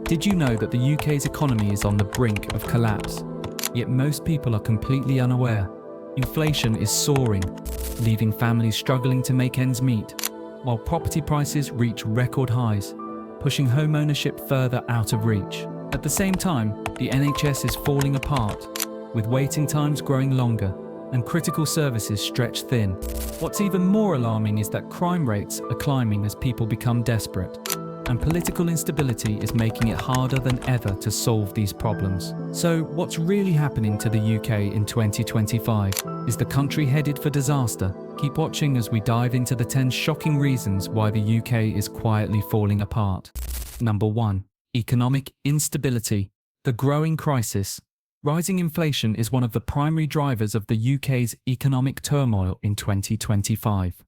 Did you know that the UK's economy is on the brink of collapse? Yet most people are completely unaware. Inflation is soaring, leaving families struggling to make ends meet, while property prices reach record highs, pushing home ownership further out of reach. At the same time, the NHS is falling apart, with waiting times growing longer and critical services stretched thin. What's even more alarming is that crime rates are climbing as people become desperate, and political instability is making it harder than ever to solve these problems. So, what's really happening to the UK in 2025? Is the country headed for disaster? Keep watching as we dive into the 10 shocking reasons why the UK is quietly falling apart. Number 1. Economic instability. The growing crisis. Rising inflation is one of the primary drivers of the UK's economic turmoil in 2025.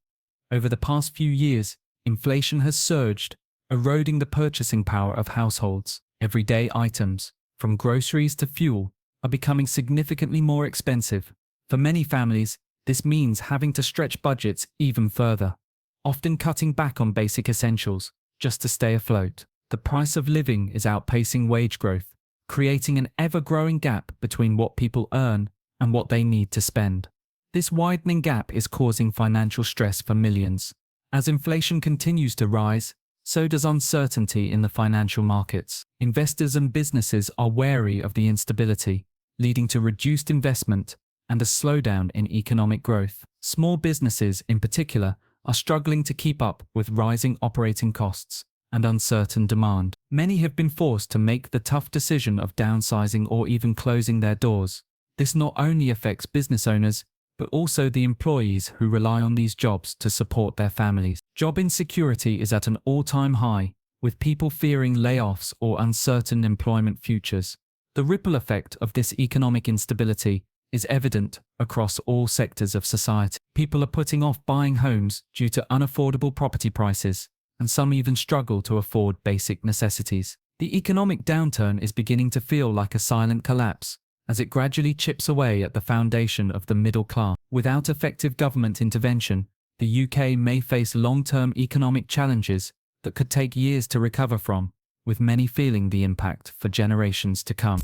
Over the past few years, inflation has surged, eroding the purchasing power of households. Everyday items, from groceries to fuel, are becoming significantly more expensive. For many families, this means having to stretch budgets even further, often cutting back on basic essentials just to stay afloat. The price of living is outpacing wage growth, creating an ever-growing gap between what people earn and what they need to spend. This widening gap is causing financial stress for millions. As inflation continues to rise, so does uncertainty in the financial markets. Investors and businesses are wary of the instability, leading to reduced investment and a slowdown in economic growth. Small businesses, in particular, are struggling to keep up with rising operating costs and uncertain demand. Many have been forced to make the tough decision of downsizing or even closing their doors. This not only affects business owners, but also the employees who rely on these jobs to support their families. Job insecurity is at an all-time high, with people fearing layoffs or uncertain employment futures. The ripple effect of this economic instability is evident across all sectors of society. People are putting off buying homes due to unaffordable property prices, and some even struggle to afford basic necessities. The economic downturn is beginning to feel like a silent collapse, as it gradually chips away at the foundation of the middle class. Without effective government intervention, the UK may face long-term economic challenges that could take years to recover from, with many feeling the impact for generations to come.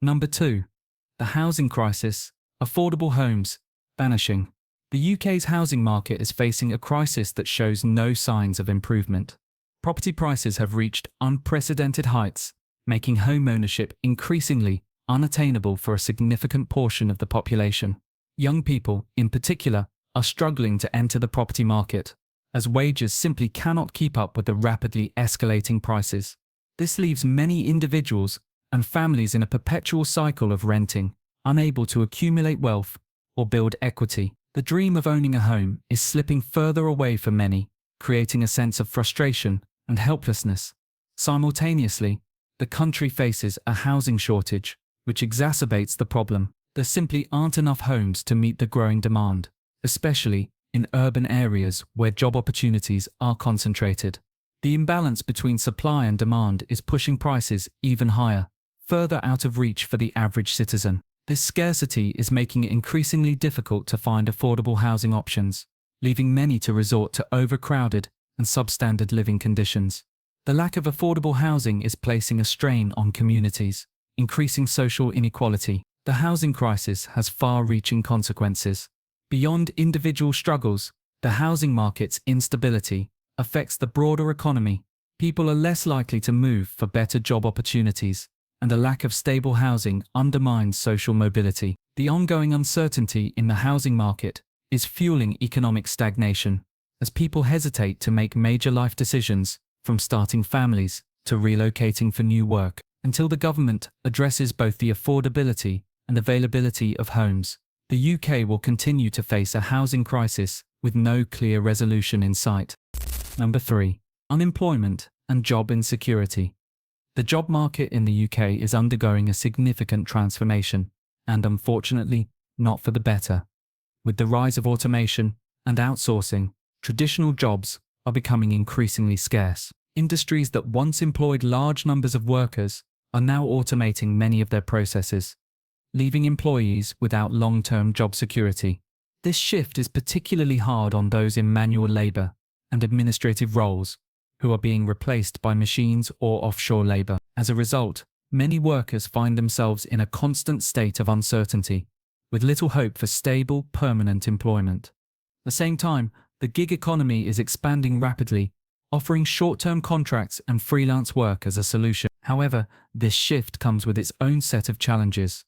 Number 2. The housing crisis. Affordable homes vanishing. The UK's housing market is facing a crisis that shows no signs of improvement. Property prices have reached unprecedented heights, making home ownership increasingly unattainable for a significant portion of the population. Young people, in particular, are struggling to enter the property market, as wages simply cannot keep up with the rapidly escalating prices. This leaves many individuals and families in a perpetual cycle of renting, unable to accumulate wealth or build equity. The dream of owning a home is slipping further away for many, creating a sense of frustration and helplessness. Simultaneously, the country faces a housing shortage, which exacerbates the problem. There simply aren't enough homes to meet the growing demand, especially in urban areas where job opportunities are concentrated. The imbalance between supply and demand is pushing prices even higher, further out of reach for the average citizen. This scarcity is making it increasingly difficult to find affordable housing options, leaving many to resort to overcrowded and substandard living conditions. The lack of affordable housing is placing a strain on communities, increasing social inequality. The housing crisis has far-reaching consequences. Beyond individual struggles, the housing market's instability affects the broader economy. People are less likely to move for better job opportunities, and a lack of stable housing undermines social mobility. The ongoing uncertainty in the housing market is fueling economic stagnation, as people hesitate to make major life decisions, from starting families to relocating for new work. Until the government addresses both the affordability and availability of homes, the UK will continue to face a housing crisis with no clear resolution in sight. Number 3. Unemployment and job insecurity. The job market in the UK is undergoing a significant transformation, and unfortunately, not for the better. With the rise of automation and outsourcing, traditional jobs are becoming increasingly scarce. Industries that once employed large numbers of workers are now automating many of their processes, leaving employees without long-term job security. This shift is particularly hard on those in manual labor and administrative roles, who are being replaced by machines or offshore labor. As a result, many workers find themselves in a constant state of uncertainty, with little hope for stable, permanent employment. At the same time, the gig economy is expanding rapidly, offering short-term contracts and freelance work as a solution. However, this shift comes with its own set of challenges.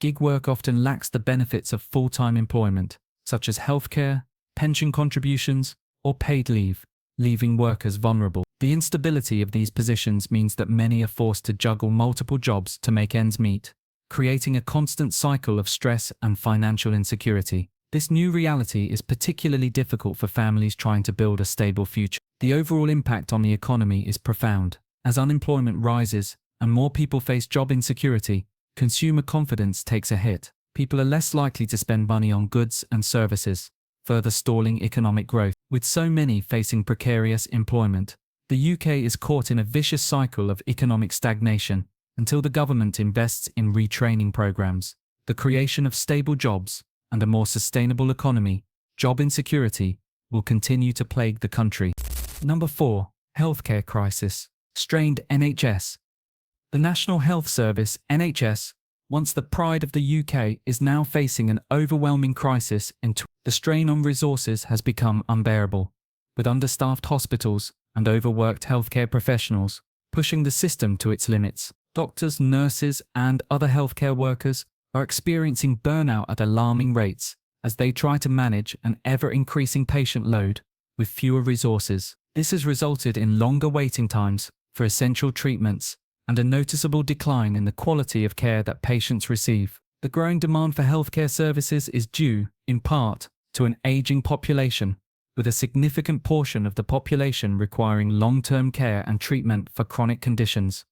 Gig work often lacks the benefits of full-time employment, such as healthcare, pension contributions, or paid leave, leaving workers vulnerable. The instability of these positions means that many are forced to juggle multiple jobs to make ends meet, creating a constant cycle of stress and financial insecurity. This new reality is particularly difficult for families trying to build a stable future. The overall impact on the economy is profound. As unemployment rises and more people face job insecurity, consumer confidence takes a hit. People are less likely to spend money on goods and services, further stalling economic growth. With so many facing precarious employment, the UK is caught in a vicious cycle of economic stagnation until the government invests in retraining programs, the creation of stable jobs, and a more sustainable economy. Job insecurity will continue to plague the country. Number 4. Healthcare crisis. Strained NHS. The National Health Service, NHS, once the pride of the UK, is now facing an overwhelming crisis. The strain on resources has become unbearable, with understaffed hospitals and overworked healthcare professionals pushing the system to its limits. Doctors, nurses, and other healthcare workers are experiencing burnout at alarming rates as they try to manage an ever-increasing patient load with fewer resources. This has resulted in longer waiting times for essential treatments and a noticeable decline in the quality of care that patients receive. The growing demand for healthcare services is due, in part, to an aging population, with a significant portion of the population requiring long-term care and treatment for chronic conditions.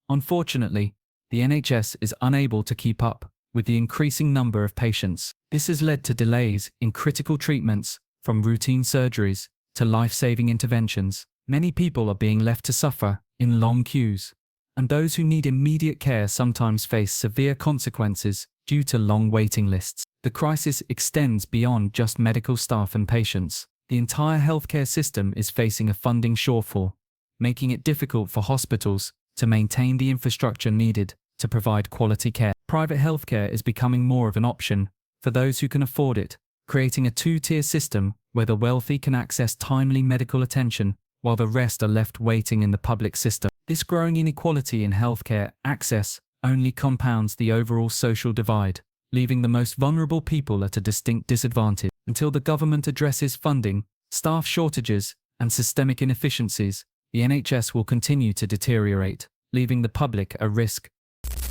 Unfortunately, the NHS is unable to keep up with the increasing number of patients. This has led to delays in critical treatments, from routine surgeries to life-saving interventions. Many people are being left to suffer in long queues, and those who need immediate care sometimes face severe consequences due to long waiting lists. The crisis extends beyond just medical staff and patients. The entire healthcare system is facing a funding shortfall, making it difficult for hospitals to maintain the infrastructure needed to provide quality care. Private healthcare is becoming more of an option for those who can afford it, creating a two-tier system where the wealthy can access timely medical attention while the rest are left waiting in the public system. This growing inequality in healthcare access only compounds the overall social divide, leaving the most vulnerable people at a distinct disadvantage. Until the government addresses funding, staff shortages, and systemic inefficiencies, the NHS will continue to deteriorate, leaving the public at risk.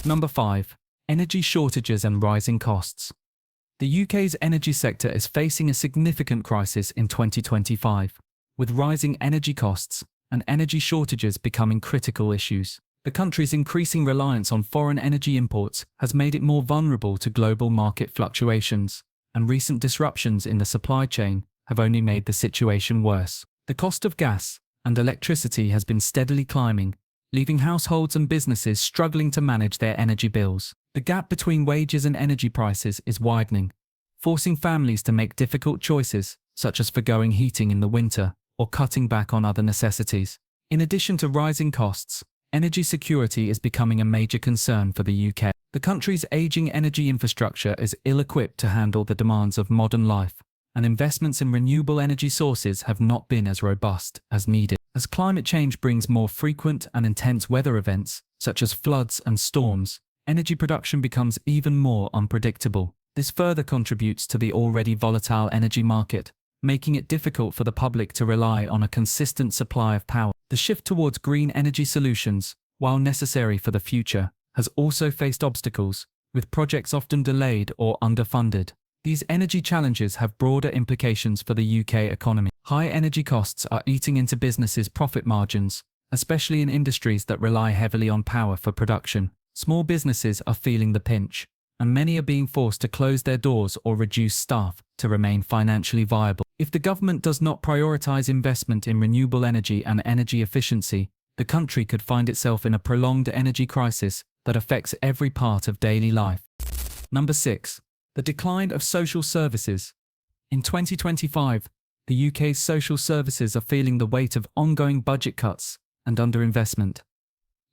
Number 5. Energy shortages and rising costs. The UK's energy sector is facing a significant crisis in 2025, with rising energy costs and energy shortages becoming critical issues. The country's increasing reliance on foreign energy imports has made it more vulnerable to global market fluctuations, and recent disruptions in the supply chain have only made the situation worse. The cost of gas and electricity has been steadily climbing, leaving households and businesses struggling to manage their energy bills. The gap between wages and energy prices is widening, forcing families to make difficult choices, such as forgoing heating in the winter or cutting back on other necessities. In addition to rising costs, energy security is becoming a major concern for the UK. The country's aging energy infrastructure is ill-equipped to handle the demands of modern life, and investments in renewable energy sources have not been as robust as needed. As climate change brings more frequent and intense weather events, such as floods and storms, energy production becomes even more unpredictable. This further contributes to the already volatile energy market, making it difficult for the public to rely on a consistent supply of power. The shift towards green energy solutions, while necessary for the future, has also faced obstacles, with projects often delayed or underfunded. These energy challenges have broader implications for the UK economy. High energy costs are eating into businesses' profit margins, especially in industries that rely heavily on power for production. Small businesses are feeling the pinch, and many are being forced to close their doors or reduce staff to remain financially viable. If the government does not prioritise investment in renewable energy and energy efficiency, the country could find itself in a prolonged energy crisis that affects every part of daily life. Number 6. The decline of social services. In 2025, the UK's social services are feeling the weight of ongoing budget cuts and underinvestment,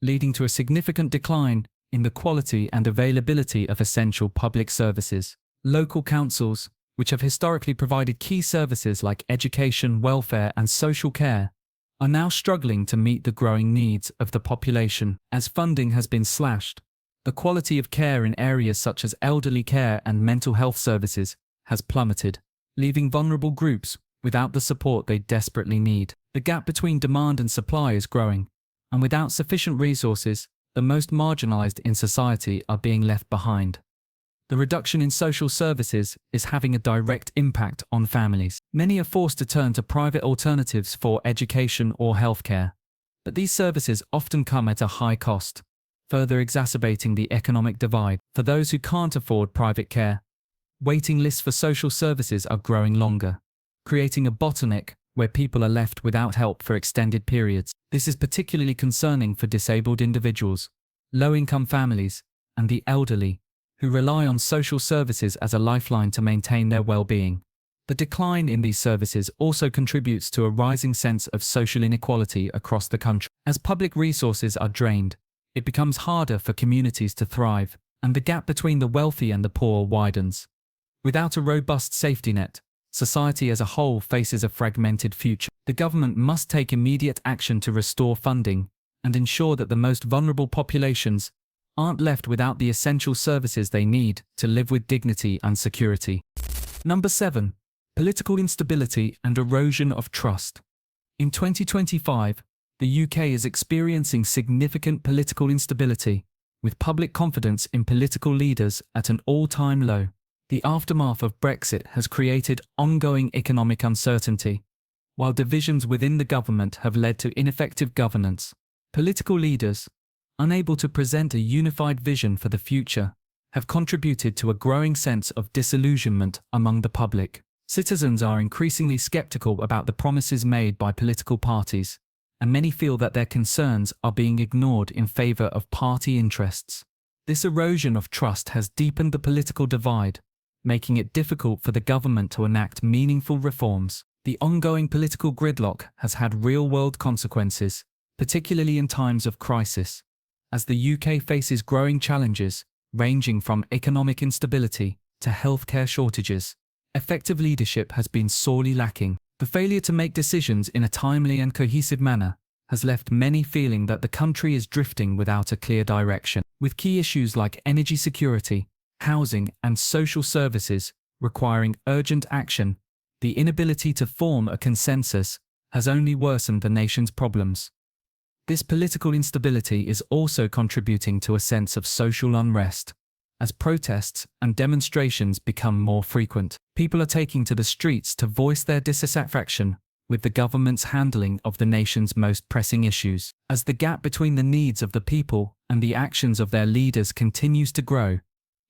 leading to a significant decline in the quality and availability of essential public services. Local councils, which have historically provided key services like education, welfare, and social care, are now struggling to meet the growing needs of the population. As funding has been slashed, the quality of care in areas such as elderly care and mental health services has plummeted, leaving vulnerable groups without the support they desperately need. The gap between demand and supply is growing, and without sufficient resources, the most marginalized in society are being left behind. The reduction in social services is having a direct impact on families. Many are forced to turn to private alternatives for education or healthcare, but these services often come at a high cost, further exacerbating the economic divide. For those who can't afford private care, waiting lists for social services are growing longer, creating a bottleneck where people are left without help for extended periods. This is particularly concerning for disabled individuals, low-income families, and the elderly, who rely on social services as a lifeline to maintain their well-being. The decline in these services also contributes to a rising sense of social inequality across the country. As public resources are drained, it becomes harder for communities to thrive, and the gap between the wealthy and the poor widens. Without a robust safety net, society as a whole faces a fragmented future. The government must take immediate action to restore funding and ensure that the most vulnerable populations aren't left without the essential services they need to live with dignity and security. Number 7. Political instability and erosion of trust. In 2025, the UK is experiencing significant political instability, with public confidence in political leaders at an all-time low. The aftermath of Brexit has created ongoing economic uncertainty, while divisions within the government have led to ineffective governance. Political leaders, unable to present a unified vision for the future, have contributed to a growing sense of disillusionment among the public. Citizens are increasingly skeptical about the promises made by political parties, and many feel that their concerns are being ignored in favour of party interests. This erosion of trust has deepened the political divide, making it difficult for the government to enact meaningful reforms. The ongoing political gridlock has had real-world consequences, particularly in times of crisis, as the UK faces growing challenges ranging from economic instability to healthcare shortages. Effective leadership has been sorely lacking. The failure to make decisions in a timely and cohesive manner has left many feeling that the country is drifting without a clear direction. With key issues like energy security, housing, and social services requiring urgent action, the inability to form a consensus has only worsened the nation's problems. This political instability is also contributing to a sense of social unrest. As protests and demonstrations become more frequent, people are taking to the streets to voice their dissatisfaction with the government's handling of the nation's most pressing issues. As the gap between the needs of the people and the actions of their leaders continues to grow,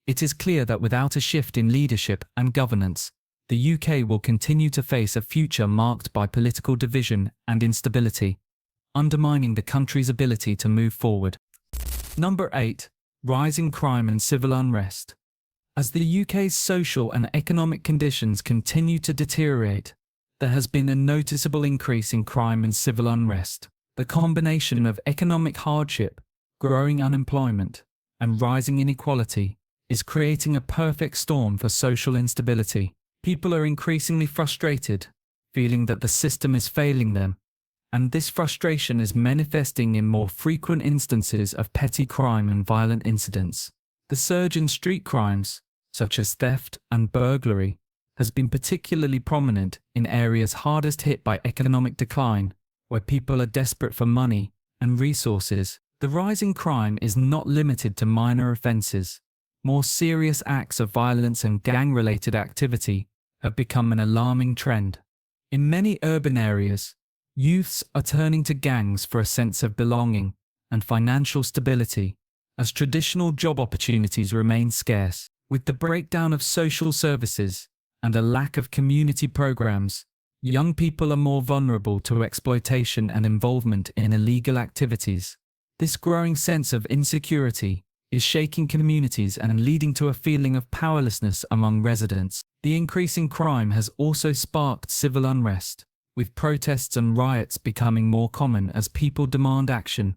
it is clear that without a shift in leadership and governance, the UK will continue to face a future marked by political division and instability, undermining the country's ability to move forward. Number 8. Rising crime and civil unrest. As the UK's social and economic conditions continue to deteriorate, there has been a noticeable increase in crime and civil unrest. The combination of economic hardship, growing unemployment, and rising inequality is creating a perfect storm for social instability. People are increasingly frustrated, feeling that the system is failing them, and this frustration is manifesting in more frequent instances of petty crime and violent incidents. The surge in street crimes, such as theft and burglary, has been particularly prominent in areas hardest hit by economic decline, where people are desperate for money and resources. The rising crime is not limited to minor offences. More serious acts of violence and gang-related activity have become an alarming trend. In many urban areas, youths are turning to gangs for a sense of belonging and financial stability, as traditional job opportunities remain scarce. With the breakdown of social services and a lack of community programs, young people are more vulnerable to exploitation and involvement in illegal activities. This growing sense of insecurity is shaking communities and leading to a feeling of powerlessness among residents. The increasing crime has also sparked civil unrest, with protests and riots becoming more common as people demand action.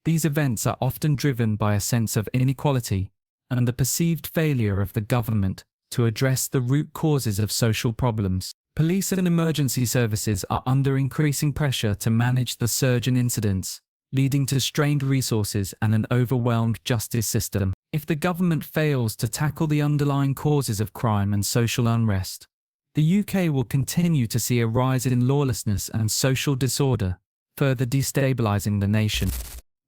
These events are often driven by a sense of inequality and the perceived failure of the government to address the root causes of social problems. Police and emergency services are under increasing pressure to manage the surge in incidents, leading to strained resources and an overwhelmed justice system. If the government fails to tackle the underlying causes of crime and social unrest, the UK will continue to see a rise in lawlessness and social disorder, further destabilizing the nation.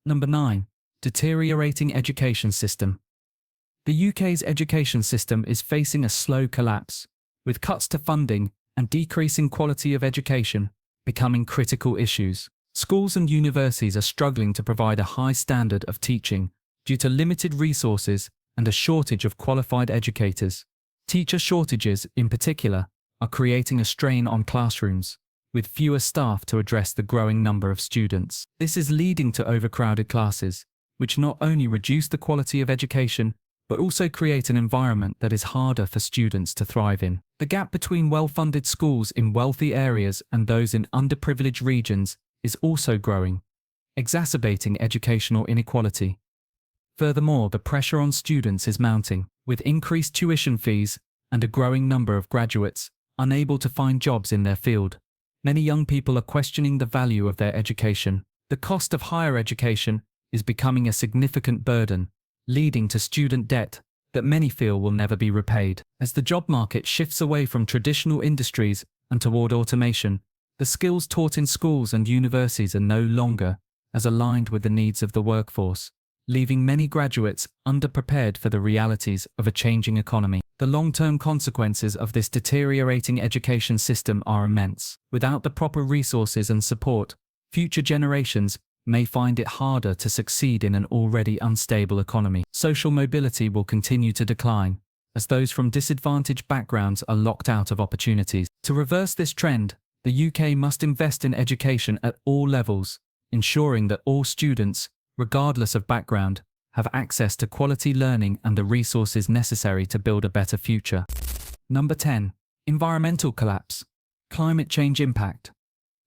Number 9. Deteriorating education system. The UK's education system is facing a slow collapse, with cuts to funding and decreasing quality of education becoming critical issues. Schools and universities are struggling to provide a high standard of teaching due to limited resources and a shortage of qualified educators. Teacher shortages, in particular, are creating a strain on classrooms, with fewer staff to address the growing number of students. This is leading to overcrowded classes, which not only reduce the quality of education, but also create an environment that is harder for students to thrive in. The gap between well-funded schools in wealthy areas and those in underprivileged regions is also growing, exacerbating educational inequality. Furthermore, the pressure on students is mounting, with increased tuition fees and a growing number of graduates unable to find jobs in their field. Many young people are questioning the value of their education. The cost of higher education is becoming a significant burden, leading to student debt that many feel will never be repaid. As the job market shifts away from traditional industries and toward automation, the skills taught in schools and universities are no longer as aligned with the needs of the workforce, leaving many graduates underprepared for the realities of a changing economy. The long-term consequences of this deteriorating education system are immense. Without the proper resources and support, future generations may find it harder to succeed in an already unstable economy. Social mobility will continue to decline, as those from disadvantaged backgrounds are locked out of opportunities. To reverse this trend, the UK must invest in education at all levels, ensuring that all students, regardless of background, have access to quality learning and the resources necessary to build a better future. Number 10. Environmental collapse. Climate change impact.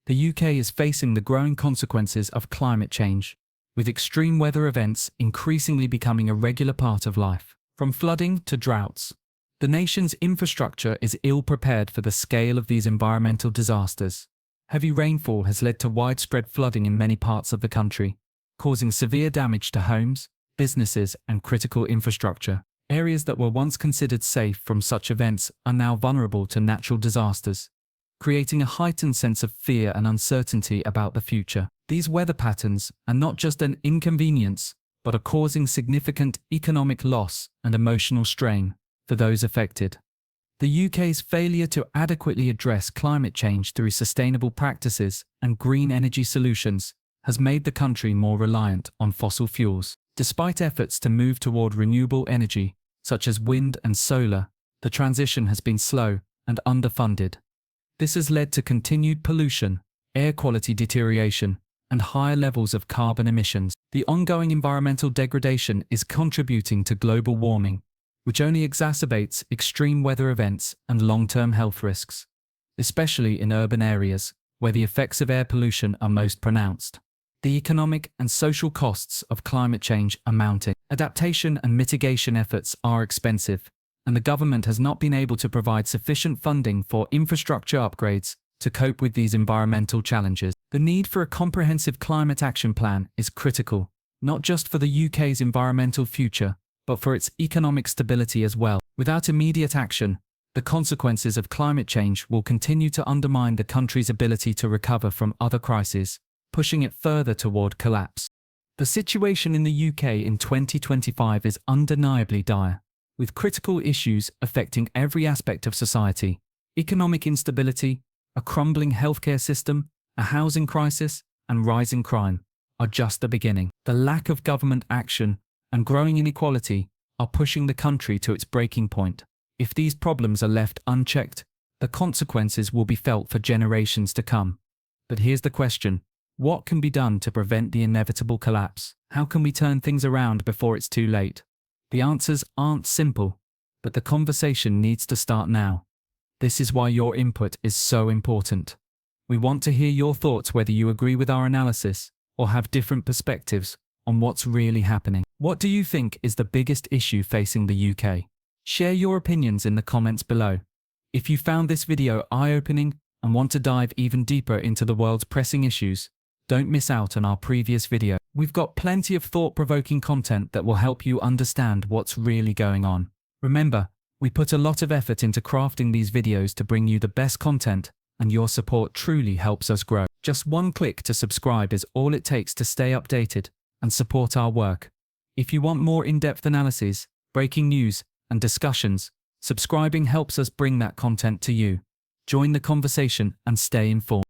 The UK is facing the growing consequences of climate change, with extreme weather events increasingly becoming a regular part of life. From flooding to droughts, the nation's infrastructure is ill-prepared for the scale of these environmental disasters. Heavy rainfall has led to widespread flooding in many parts of the country, causing severe damage to homes, businesses, and critical infrastructure. Areas that were once considered safe from such events are now vulnerable to natural disasters, creating a heightened sense of fear and uncertainty about the future. These weather patterns are not just an inconvenience, but are causing significant economic loss and emotional strain for those affected. The UK's failure to adequately address climate change through sustainable practices and green energy solutions has made the country more reliant on fossil fuels. Despite efforts to move toward renewable energy, such as wind and solar, the transition has been slow and underfunded. This has led to continued pollution, air quality deterioration, and higher levels of carbon emissions. The ongoing environmental degradation is contributing to global warming, which only exacerbates extreme weather events and long-term health risks, especially in urban areas where the effects of air pollution are most pronounced. The economic and social costs of climate change are mounting. Adaptation and mitigation efforts are expensive, and the government has not been able to provide sufficient funding for infrastructure upgrades to cope with these environmental challenges. The need for a comprehensive climate action plan is critical, not just for the UK's environmental future, but for its economic stability as well. Without immediate action, the consequences of climate change will continue to undermine the country's ability to recover from other crises, pushing it further toward collapse. The situation in the UK in 2025 is undeniably dire, with critical issues affecting every aspect of society. Economic instability, a crumbling healthcare system, a housing crisis, and rising crime are just the beginning. The lack of government action and growing inequality are pushing the country to its breaking point. If these problems are left unchecked, the consequences will be felt for generations to come. But here's the question: what can be done to prevent the inevitable collapse? How can we turn things around before it's too late? The answers aren't simple, but the conversation needs to start now. This is why your input is so important. We want to hear your thoughts, whether you agree with our analysis or have different perspectives on what's really happening. What do you think is the biggest issue facing the UK? Share your opinions in the comments below. If you found this video eye-opening and want to dive even deeper into the world's pressing issues, don't miss out on our previous video. We've got plenty of thought-provoking content that will help you understand what's really going on. Remember, we put a lot of effort into crafting these videos to bring you the best content, and your support truly helps us grow. Just one click to subscribe is all it takes to stay updated and support our work. If you want more in-depth analysis, breaking news, and discussions, subscribing helps us bring that content to you. Join the conversation and stay informed.